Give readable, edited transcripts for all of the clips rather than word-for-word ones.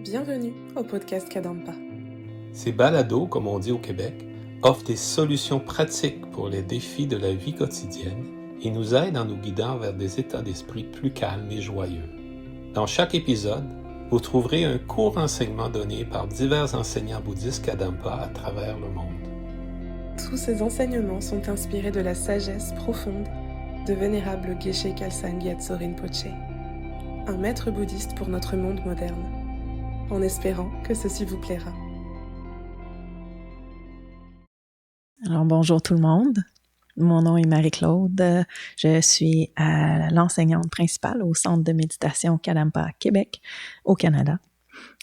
Bienvenue au podcast Kadampa. Ces balados, comme on dit au Québec, offrent des solutions pratiques pour les défis de la vie quotidienne et nous aident en nous guidant vers des états d'esprit plus calmes et joyeux. Dans chaque épisode, vous trouverez un court enseignement donné par divers enseignants bouddhistes Kadampa à travers le monde. Tous ces enseignements sont inspirés de la sagesse profonde de vénérable Geshe Khalsa Gyatso Rinpoche, un maître bouddhiste pour notre monde moderne, en espérant que ceci vous plaira. Alors bonjour tout le monde, mon nom est Marie-Claude, je suis l'enseignante principale au Centre de méditation Kadampa Québec au Canada.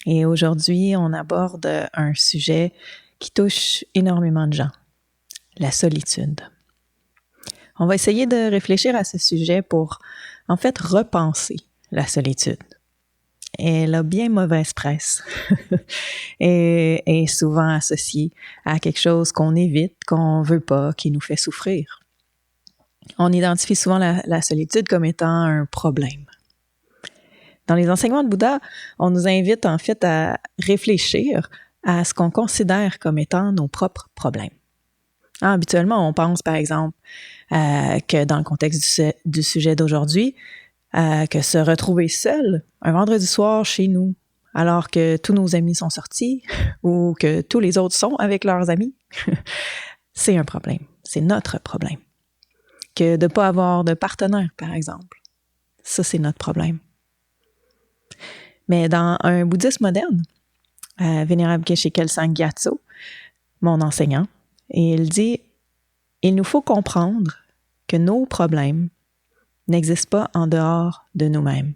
Et aujourd'hui, on aborde un sujet qui touche énormément de gens, la solitude. On va essayer de réfléchir à ce sujet pour en fait repenser la solitude. Elle a bien mauvaise presse et est souvent associée à quelque chose qu'on évite, qu'on veut pas, qui nous fait souffrir. On identifie souvent la solitude comme étant un problème. Dans les enseignements de Bouddha, on nous invite en fait à réfléchir à ce qu'on considère comme étant nos propres problèmes. Habituellement, on pense par exemple que dans le contexte du sujet d'aujourd'hui, que se retrouver seul un vendredi soir chez nous, alors que tous nos amis sont sortis ou que tous les autres sont avec leurs amis, c'est un problème. C'est notre problème. Que de ne pas avoir de partenaire, par exemple, ça, c'est notre problème. Mais dans un bouddhisme moderne, Vénérable Geshe Khalsa Gyatso, mon enseignant, il dit « Il nous faut comprendre que nos problèmes n'existent pas en dehors de nous-mêmes,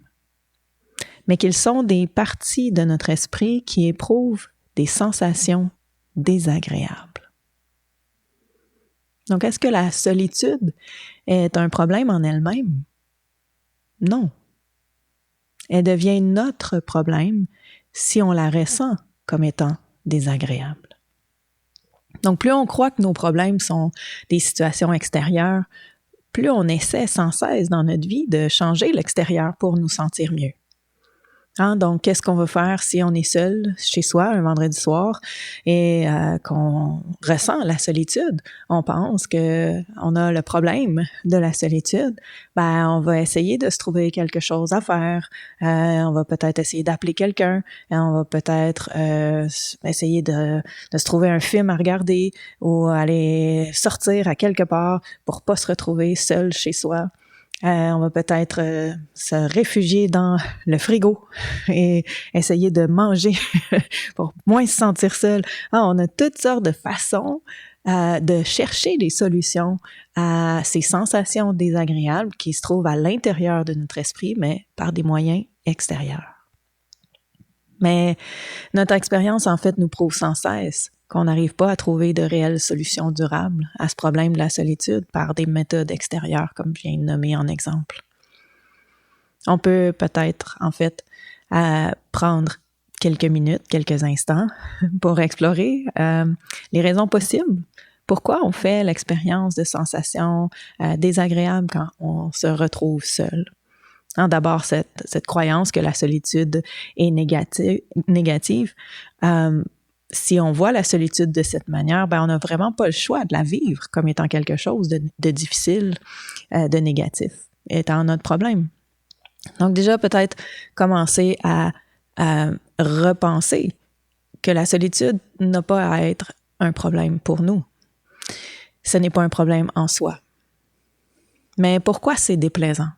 mais qu'ils sont des parties de notre esprit qui éprouvent des sensations désagréables. » Donc, est-ce que la solitude est un problème en elle-même? Non. Elle devient notre problème si on la ressent comme étant désagréable. Donc, plus on croit que nos problèmes sont des situations extérieures, plus on essaie sans cesse dans notre vie de changer l'extérieur pour nous sentir mieux. Donc, qu'est-ce qu'on va faire si on est seul chez soi un vendredi soir et qu'on ressent la solitude? On pense qu'on a le problème de la solitude. On va essayer de se trouver quelque chose à faire. On va peut-être essayer d'appeler quelqu'un. On va peut-être essayer de se trouver un film à regarder ou aller sortir à quelque part pour pas se retrouver seul chez soi. On va peut-être se réfugier dans le frigo et essayer de manger pour moins se sentir seul. On a toutes sortes de façons de chercher des solutions à ces sensations désagréables qui se trouvent à l'intérieur de notre esprit, mais par des moyens extérieurs. Mais notre expérience, en fait, nous prouve sans cesse qu'on n'arrive pas à trouver de réelles solutions durables à ce problème de la solitude par des méthodes extérieures, comme je viens de nommer en exemple. On peut peut-être, en fait, prendre quelques minutes, quelques instants pour explorer les raisons possibles. Pourquoi on fait l'expérience de sensations désagréables quand on se retrouve seul? D'abord, cette croyance que la solitude est négative. Si on voit la solitude de cette manière, on n'a vraiment pas le choix de la vivre comme étant quelque chose de difficile, de négatif, étant notre problème. Donc déjà, peut-être commencer à repenser que la solitude n'a pas à être un problème pour nous. Ce n'est pas un problème en soi. Mais pourquoi c'est déplaisant?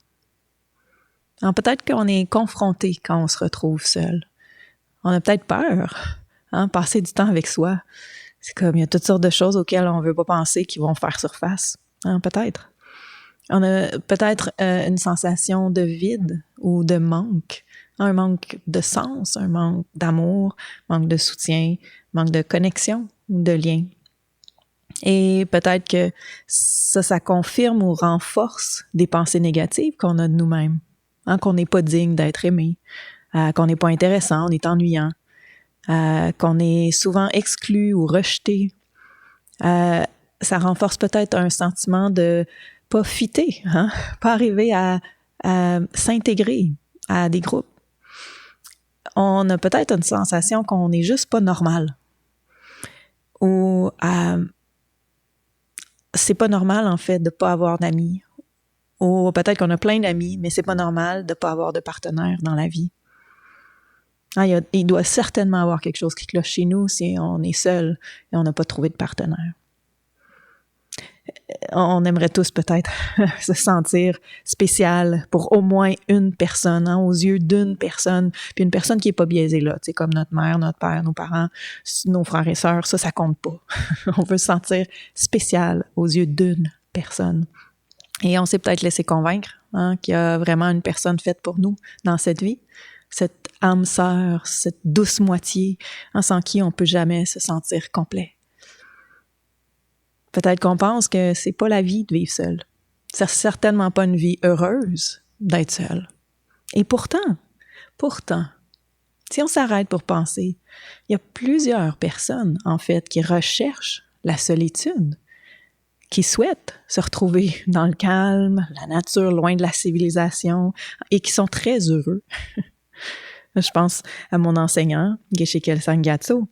Alors, peut-être qu'on est confronté quand on se retrouve seul. On a peut-être peur. Passer du temps avec soi. C'est comme, il y a toutes sortes de choses auxquelles on ne veut pas penser qui vont faire surface. Peut-être. On a peut-être une sensation de vide ou de manque. Un manque de sens, un manque d'amour, manque de soutien, manque de connexion ou de lien. Et peut-être que ça confirme ou renforce des pensées négatives qu'on a de nous-mêmes. Qu'on n'est pas digne d'être aimé, qu'on n'est pas intéressant, on est ennuyant. Qu'on est souvent exclu ou rejeté. Ça renforce peut-être un sentiment de pas fitter, pas arriver à s'intégrer à des groupes. on a peut-être une sensation qu'on n'est juste pas normal. Ou c'est pas normal, en fait, de ne pas avoir d'amis. Ou peut-être qu'on a plein d'amis, mais c'est pas normal de ne pas avoir de partenaire dans la vie. Il doit certainement avoir quelque chose qui cloche chez nous si on est seul et on n'a pas trouvé de partenaire. On aimerait tous peut-être se sentir spécial pour au moins une personne, aux yeux d'une personne, puis une personne qui n'est pas biaisée là, comme notre mère, notre père, nos parents, nos frères et sœurs, ça compte pas. On veut se sentir spécial aux yeux d'une personne. Et on s'est peut-être laissé convaincre qu'il y a vraiment une personne faite pour nous dans cette vie, cette âme sœur, cette douce moitié, sans qui on ne peut jamais se sentir complet. Peut-être qu'on pense que c'est pas la vie de vivre seul. C'est certainement pas une vie heureuse d'être seul. Et pourtant, si on s'arrête pour penser, il y a plusieurs personnes, en fait, qui recherchent la solitude, qui souhaitent se retrouver dans le calme, la nature, loin de la civilisation, et qui sont très heureux. Je pense à mon enseignant, Geshe Kelsang Gyatso,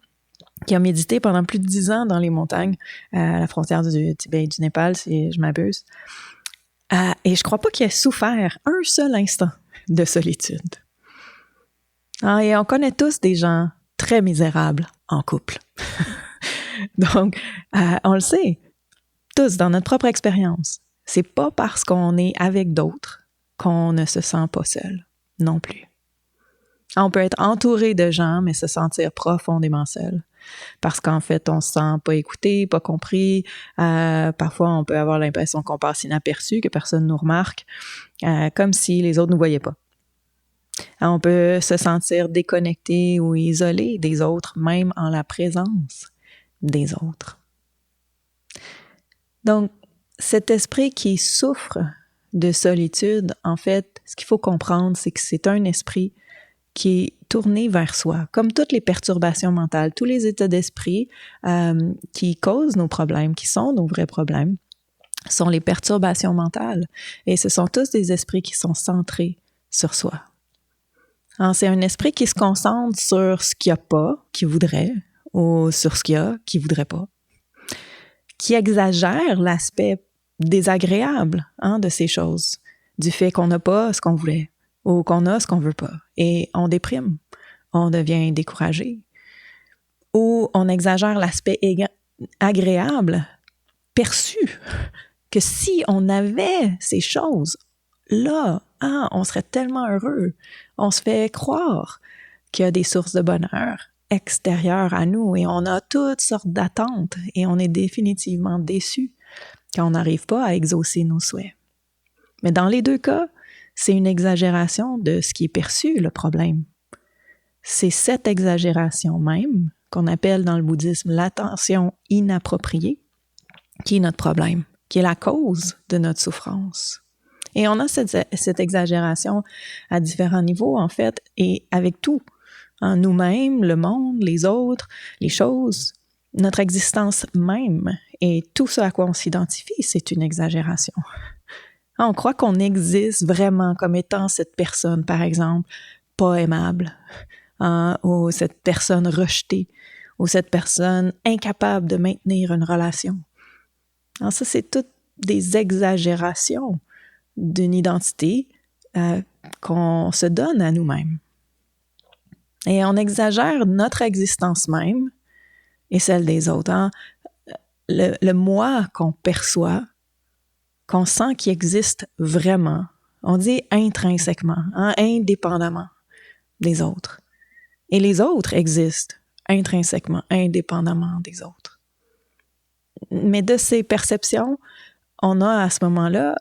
qui a médité pendant plus de 10 ans dans les montagnes, à la frontière du Tibet et du Népal, si je m'abuse. Et je crois pas qu'il ait souffert un seul instant de solitude. Et on connaît tous des gens très misérables en couple. Donc, on le sait, tous dans notre propre expérience. C'est pas parce qu'on est avec d'autres qu'on ne se sent pas seul, non plus. On peut être entouré de gens, mais se sentir profondément seul. Parce qu'en fait, on se sent pas écouté, pas compris. Parfois, on peut avoir l'impression qu'on passe inaperçu, que personne nous remarque, comme si les autres nous voyaient pas. On peut se sentir déconnecté ou isolé des autres, même en la présence des autres. Donc, cet esprit qui souffre de solitude, en fait, ce qu'il faut comprendre, c'est que c'est un esprit qui est tourné vers soi, comme toutes les perturbations mentales, tous les états d'esprit qui causent nos problèmes, qui sont nos vrais problèmes, sont les perturbations mentales. Et ce sont tous des esprits qui sont centrés sur soi. Alors, c'est un esprit qui se concentre sur ce qu'il n'y a pas, qu'il voudrait, ou sur ce qu'il y a, qu'il ne voudrait pas, qui exagère l'aspect désagréable de ces choses, du fait qu'on n'a pas ce qu'on voulait, ou qu'on a ce qu'on veut pas. Et on déprime, on devient découragé. Ou on exagère l'aspect agréable, perçu, que si on avait ces choses, là, on serait tellement heureux. On se fait croire qu'il y a des sources de bonheur extérieures à nous et on a toutes sortes d'attentes et on est définitivement déçu quand on n'arrive pas à exaucer nos souhaits. Mais dans les deux cas, c'est une exagération de ce qui est perçu, le problème. C'est cette exagération même, qu'on appelle dans le bouddhisme l'attention inappropriée, qui est notre problème, qui est la cause de notre souffrance. Et on a cette exagération à différents niveaux, en fait, et avec tout. Nous-mêmes, le monde, les autres, les choses, notre existence même, et tout ce à quoi on s'identifie, c'est une exagération. On croit qu'on existe vraiment comme étant cette personne, par exemple, pas aimable, ou cette personne rejetée, ou cette personne incapable de maintenir une relation. Alors ça, c'est toutes des exagérations d'une identité qu'on se donne à nous-mêmes. Et on exagère notre existence même et celle des autres. Le moi qu'on perçoit, qu'on sent qu'il existe vraiment, on dit intrinsèquement, indépendamment des autres. Et les autres existent intrinsèquement, indépendamment des autres. Mais de ces perceptions, on a à ce moment-là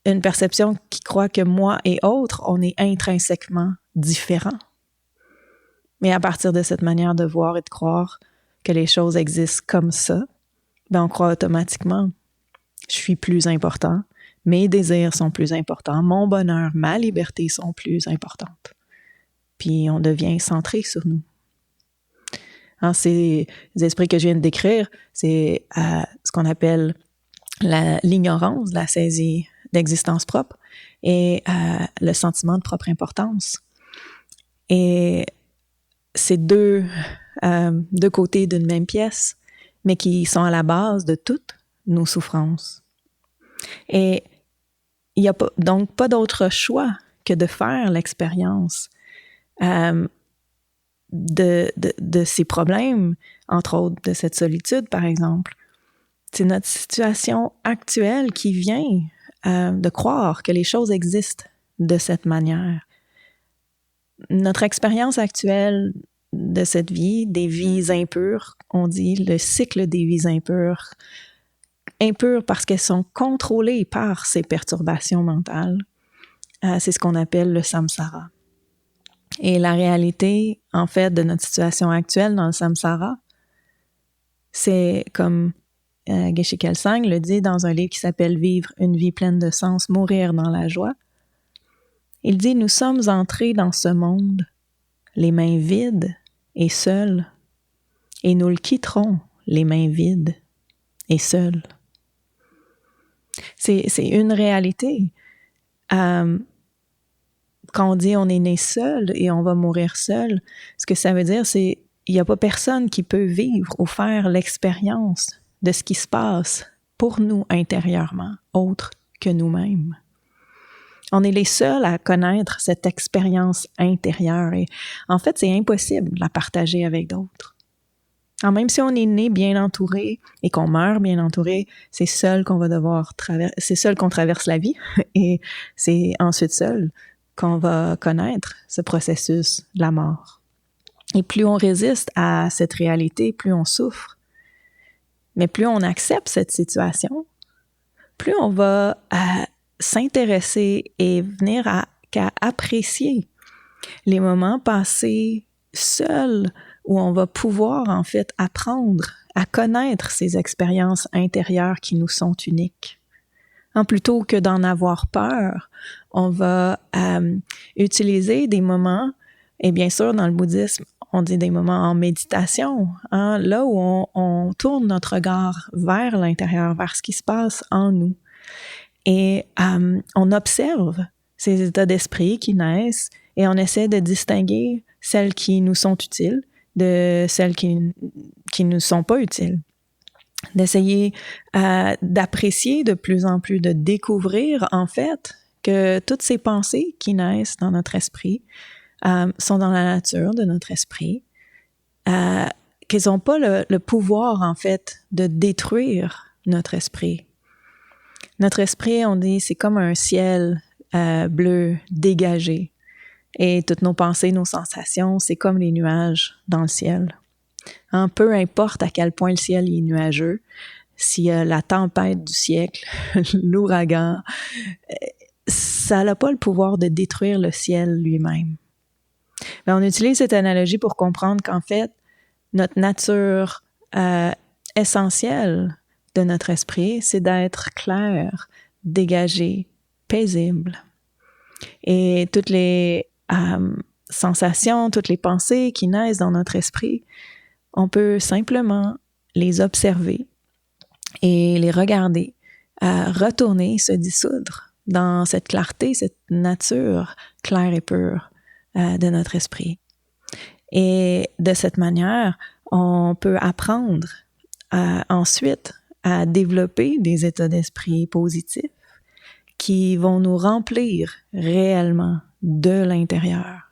une perception qui croit que moi et autres, on est intrinsèquement différents. Mais à partir de cette manière de voir et de croire que les choses existent comme ça, on croit automatiquement je suis plus important, mes désirs sont plus importants, mon bonheur, ma liberté sont plus importantes. Puis on devient centré sur nous. Alors, ces esprits que je viens de décrire, c'est ce qu'on appelle l'ignorance, la saisie d'existence propre et le sentiment de propre importance. Et c'est deux côtés d'une même pièce, mais qui sont à la base de toutes nos souffrances. Et il n'y a donc pas d'autre choix que de faire l'expérience de ces problèmes, entre autres de cette solitude, par exemple. C'est notre situation actuelle qui vient de croire que les choses existent de cette manière. Notre expérience actuelle de cette vie, des vies impures, on dit le cycle des vies impures parce qu'elles sont contrôlées par ces perturbations mentales. C'est ce qu'on appelle le samsara. Et la réalité, en fait, de notre situation actuelle dans le samsara, c'est comme Geshe Kelsang le dit dans un livre qui s'appelle « Vivre une vie pleine de sens, mourir dans la joie ». Il dit « Nous sommes entrés dans ce monde, les mains vides et seuls, et nous le quitterons, les mains vides et seuls. » C'est une réalité. Quand on dit on est né seul et on va mourir seul, ce que ça veut dire, c'est qu'il n'y a pas personne qui peut vivre ou faire l'expérience de ce qui se passe pour nous intérieurement, autre que nous-mêmes. On est les seuls à connaître cette expérience intérieure et en fait, c'est impossible de la partager avec d'autres. Alors, même si on est né bien entouré et qu'on meurt bien entouré, c'est seul qu'on va devoir c'est seul qu'on traverse la vie et c'est ensuite seul qu'on va connaître ce processus de la mort. Et plus on résiste à cette réalité, plus on souffre. Mais plus on accepte cette situation, plus on va s'intéresser et venir qu'à apprécier les moments passés seuls où on va pouvoir en fait apprendre à connaître ces expériences intérieures qui nous sont uniques. Plutôt que d'en avoir peur, on va utiliser des moments, et bien sûr dans le bouddhisme, on dit des moments en méditation, là où on tourne notre regard vers l'intérieur, vers ce qui se passe en nous. Et on observe ces états d'esprit qui naissent et on essaie de distinguer celles qui nous sont utiles de celles qui nous sont pas utiles. D'essayer d'apprécier de plus en plus, de découvrir en fait que toutes ces pensées qui naissent dans notre esprit sont dans la nature de notre esprit, qu'elles n'ont pas le pouvoir en fait de détruire notre esprit. Notre esprit, on dit, c'est comme un ciel bleu dégagé. Et toutes nos pensées, nos sensations, c'est comme les nuages dans le ciel. Peu importe à quel point le ciel est nuageux, s'il y a la tempête du siècle, l'ouragan, ça n'a pas le pouvoir de détruire le ciel lui-même. Mais on utilise cette analogie pour comprendre qu'en fait, notre nature essentielle de notre esprit, c'est d'être clair, dégagé, paisible. Et toutes les sensations, toutes les pensées qui naissent dans notre esprit, on peut simplement les observer et les regarder, retourner, se dissoudre dans cette clarté, cette nature claire et pure de notre esprit. Et de cette manière, on peut apprendre ensuite à développer des états d'esprit positifs qui vont nous remplir réellement de l'intérieur,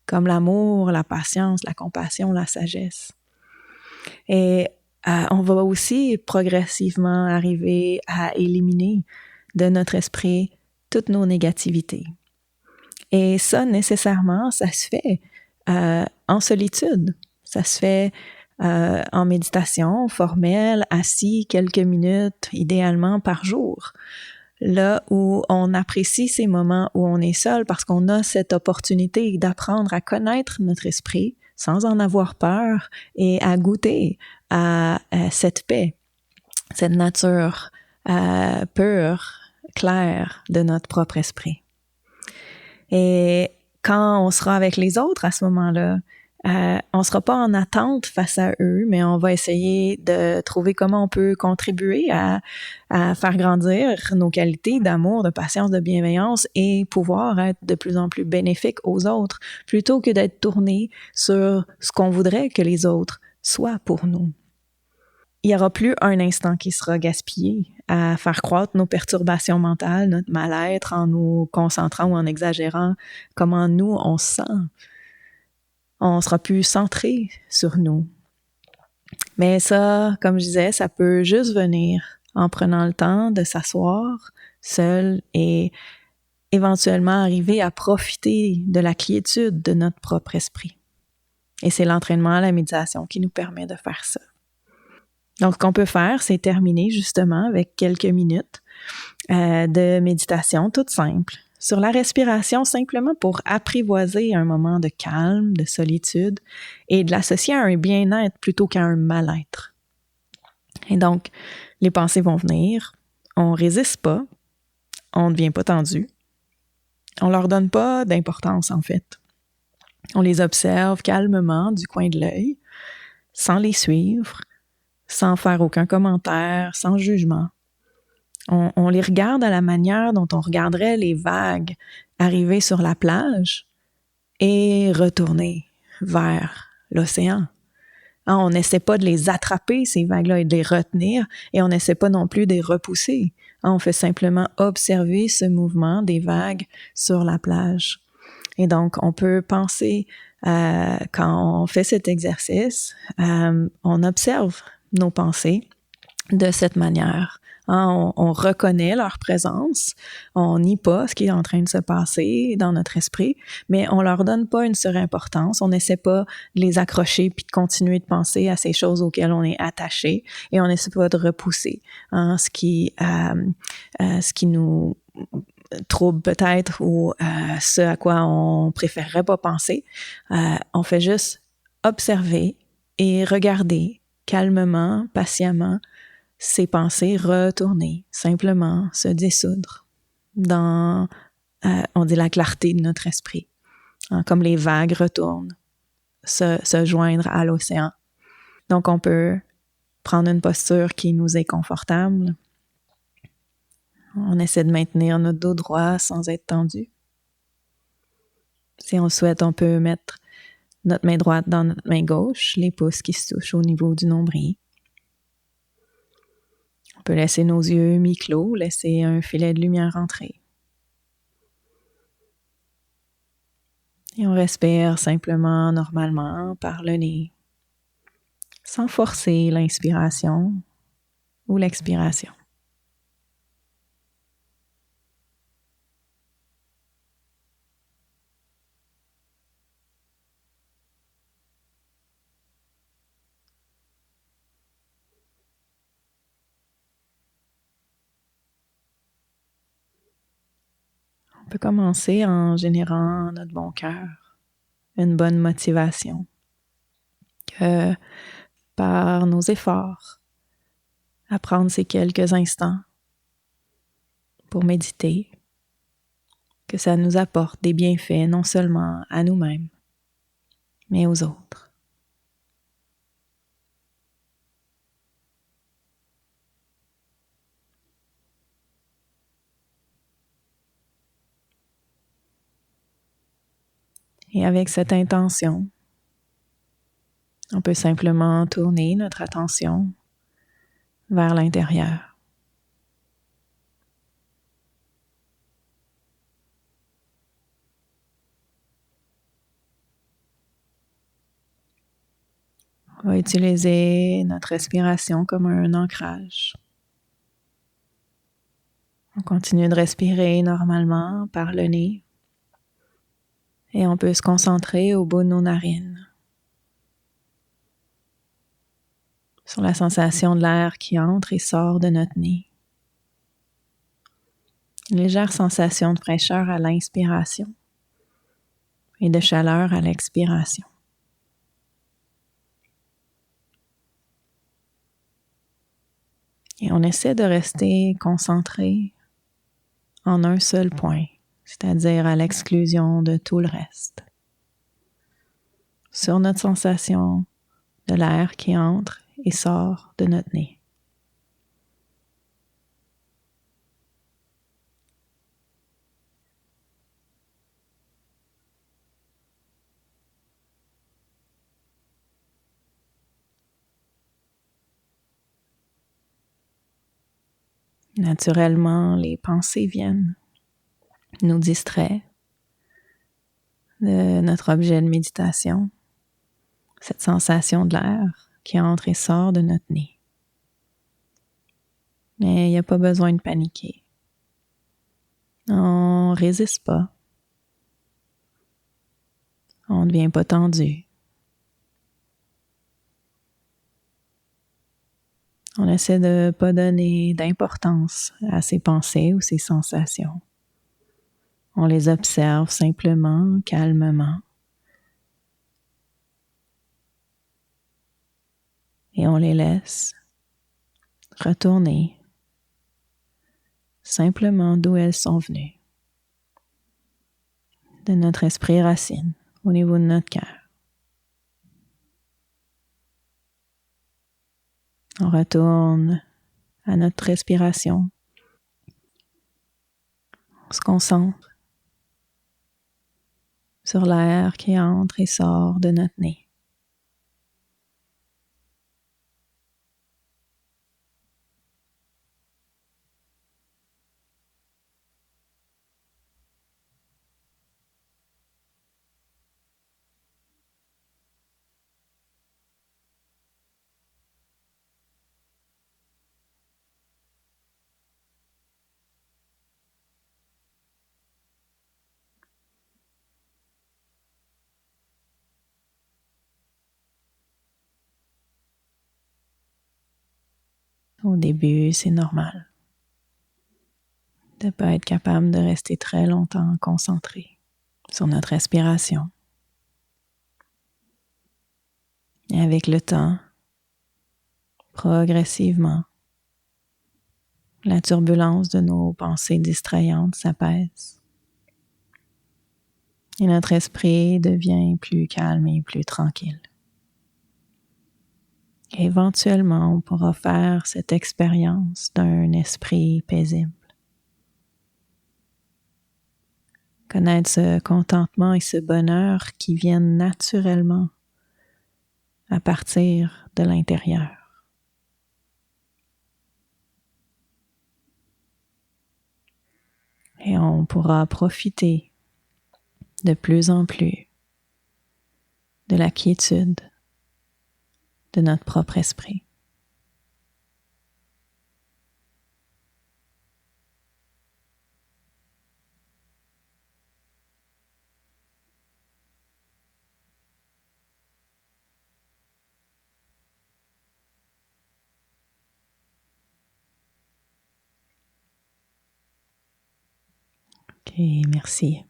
comme l'amour, la patience, la compassion, la sagesse. Et on va aussi progressivement arriver à éliminer de notre esprit toutes nos négativités. Et ça, nécessairement, ça se fait en solitude. Ça se fait en méditation formelle, assis quelques minutes, idéalement par jour. Là où on apprécie ces moments où on est seul parce qu'on a cette opportunité d'apprendre à connaître notre esprit sans en avoir peur et à goûter à cette paix, cette nature pure, claire de notre propre esprit. Et quand on sera avec les autres à ce moment-là, On ne sera pas en attente face à eux, mais on va essayer de trouver comment on peut contribuer à faire grandir nos qualités d'amour, de patience, de bienveillance et pouvoir être de plus en plus bénéfique aux autres, plutôt que d'être tourné sur ce qu'on voudrait que les autres soient pour nous. Il n'y aura plus un instant qui sera gaspillé à faire croître nos perturbations mentales, notre mal-être en nous concentrant ou en exagérant comment nous on se sent. On sera plus centré sur nous. Mais ça, comme je disais, ça peut juste venir en prenant le temps de s'asseoir seul et éventuellement arriver à profiter de la quiétude de notre propre esprit. Et c'est l'entraînement à la méditation qui nous permet de faire ça. Donc, ce qu'on peut faire, c'est terminer justement avec quelques minutes de méditation toute simple sur la respiration, simplement pour apprivoiser un moment de calme, de solitude et de l'associer à un bien-être plutôt qu'à un mal-être. Et donc, les pensées vont venir, on résiste pas, on ne devient pas tendu, on leur donne pas d'importance en fait. On les observe calmement du coin de l'œil, sans les suivre, sans faire aucun commentaire, sans jugement. On les regarde à la manière dont on regarderait les vagues arriver sur la plage et retourner vers l'océan. On n'essaie pas de les attraper, ces vagues-là, et de les retenir, et on n'essaie pas non plus de les repousser. On fait simplement observer ce mouvement des vagues sur la plage. Et donc, on peut penser, quand on fait cet exercice, on observe nos pensées de cette manière. On reconnaît leur présence, on nie pas ce qui est en train de se passer dans notre esprit, mais on leur donne pas une surimportance, on n'essaie pas de les accrocher puis de continuer de penser à ces choses auxquelles on est attaché et on n'essaie pas de repousser ce qui nous trouble peut-être ou ce à quoi on préférerait pas penser. On fait juste observer et regarder calmement, patiemment, ces pensées retourner, simplement se dissoudre dans, on dit la clarté de notre esprit, comme les vagues retournent, se joindre à l'océan. Donc, on peut prendre une posture qui nous est confortable. On essaie de maintenir notre dos droit sans être tendu. Si on le souhaite, on peut mettre notre main droite dans notre main gauche, les pouces qui se touchent au niveau du nombril. On peut laisser nos yeux mi-clos, laisser un filet de lumière entrer. Et on respire simplement, normalement, par le nez, sans forcer l'inspiration ou l'expiration. On peut commencer en générant notre bon cœur, une bonne motivation, que par nos efforts, à prendre ces quelques instants pour méditer, que ça nous apporte des bienfaits non seulement à nous-mêmes, mais aux autres. Et avec cette intention, on peut simplement tourner notre attention vers l'intérieur. On va utiliser notre respiration comme un ancrage. On continue de respirer normalement par le nez. Et on peut se concentrer au bout de nos narines, sur la sensation de l'air qui entre et sort de notre nez. Une légère sensation de fraîcheur à l'inspiration et de chaleur à l'expiration. Et on essaie de rester concentré en un seul point, c'est-à-dire à l'exclusion de tout le reste. sur notre sensation de l'air qui entre et sort de notre nez. Naturellement, les pensées viennent, nous distraient de notre objet de méditation, cette sensation de l'air qui entre et sort de notre nez. Mais il n'y a pas besoin de paniquer. On ne résiste pas. On ne devient pas tendu. On essaie de ne pas donner d'importance à ces pensées ou ces sensations. On les observe simplement, calmement. Et on les laisse retourner simplement d'où elles sont venues. De notre esprit racine, au niveau de notre cœur. On retourne à notre respiration. On se concentre sur l'air qui entre et sort de notre nez. Au début, c'est normal de ne pas être capable de rester très longtemps concentré sur notre respiration. Et avec le temps, progressivement, la turbulence de nos pensées distrayantes s'apaise. Et notre esprit devient plus calme et plus tranquille. Et éventuellement, on pourra faire cette expérience d'un esprit paisible. Connaître ce contentement et ce bonheur qui viennent naturellement à partir de l'intérieur. Et on pourra profiter de plus en plus de la quiétude de notre propre esprit. Ok, merci.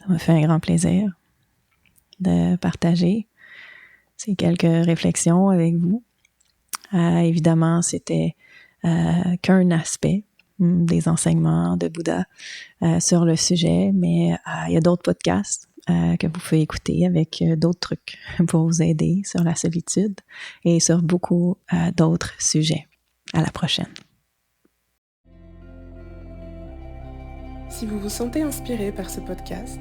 Ça m'a fait un grand plaisir de partager ces quelques réflexions avec vous. Évidemment, c'était qu'un aspect des enseignements de Bouddha sur le sujet, mais il y a d'autres podcasts que vous pouvez écouter avec d'autres trucs pour vous aider sur la solitude et sur beaucoup d'autres sujets. À la prochaine. Si vous vous sentez inspiré par ce podcast,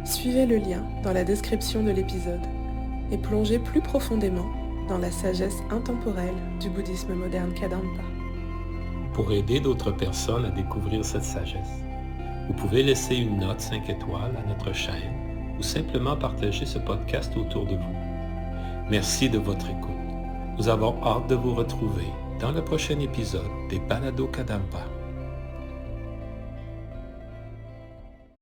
suivez le lien dans la description de l'épisode et plongez plus profondément dans la sagesse intemporelle du bouddhisme moderne Kadampa. Pour aider d'autres personnes à découvrir cette sagesse, vous pouvez laisser une note 5 étoiles à notre chaîne ou simplement partager ce podcast autour de vous. Merci de votre écoute. Nous avons hâte de vous retrouver dans le prochain épisode des Balados Kadampa.